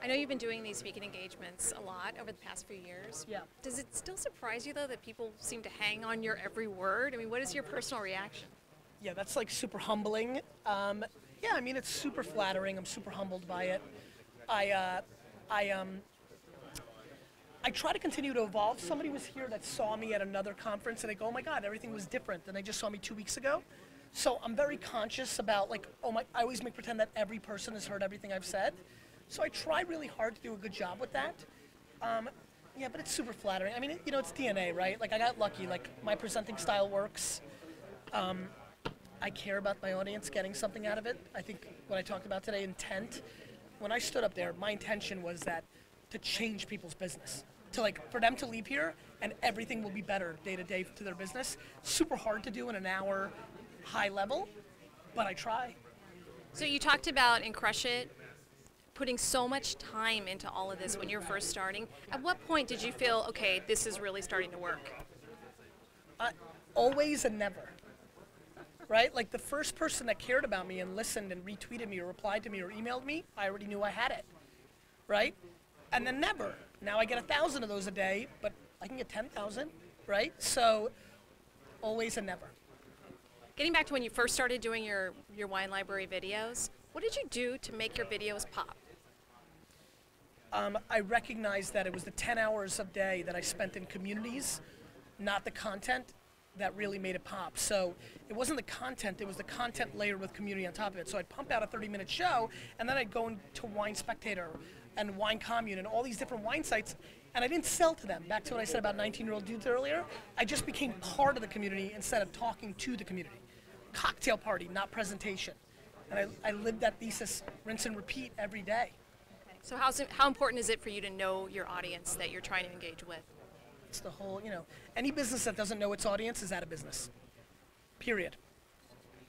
I know you've been doing these speaking engagements a lot over the past few years. Yeah. Does it still surprise you though that people seem to hang on your every word? I mean, what is your personal reaction? Yeah, that's like super humbling. Yeah, I mean, it's super flattering. I'm super humbled by it. I, uh, I, um, I try to continue to evolve. Somebody was here that saw me at another conference and they go, oh my God, everything was different than they just saw me 2 weeks ago. So I'm very conscious about like, I always make pretend that every person has heard everything I've said. So I try really hard to do a good job with that. Yeah, but it's super flattering. I mean, it's DNA, right? Like I got lucky, like my presenting style works. I care about my audience getting something out of it. I think what I talked about today, intent, when I stood up there, my intention was that to change people's business. To like, for them to leave here and everything will be better day to day to their business. Super hard to do in an hour, high level, but I try. So you talked about in Crush It, putting so much time into all of this when you're first starting. At what point did you feel, okay, this is really starting to work? Always and never. Right? Like the first person that cared about me and listened and retweeted me or replied to me or emailed me, I already knew I had it. Right? And then never. Now I get 1,000 of those a day, but I can get 10,000, right? So always and never. Getting back to when you first started doing your wine library videos, what did you do to make your videos pop? I recognized that it was the 10 hours a day that I spent in communities, not the content, that really made it pop. So it wasn't the content, it was the content layered with community on top of it. So I'd pump out a 30-minute show, and then I'd go into Wine Spectator and Wine Commune and all these different wine sites, and I didn't sell to them. Back to what I said about 19-year-old dudes earlier, I just became part of the community instead of talking to the community. Cocktail party, not presentation. And I lived that thesis, rinse and repeat every day. So how important is it for you to know your audience that you're trying to engage with? It's the whole, any business that doesn't know its audience is out of business. Period.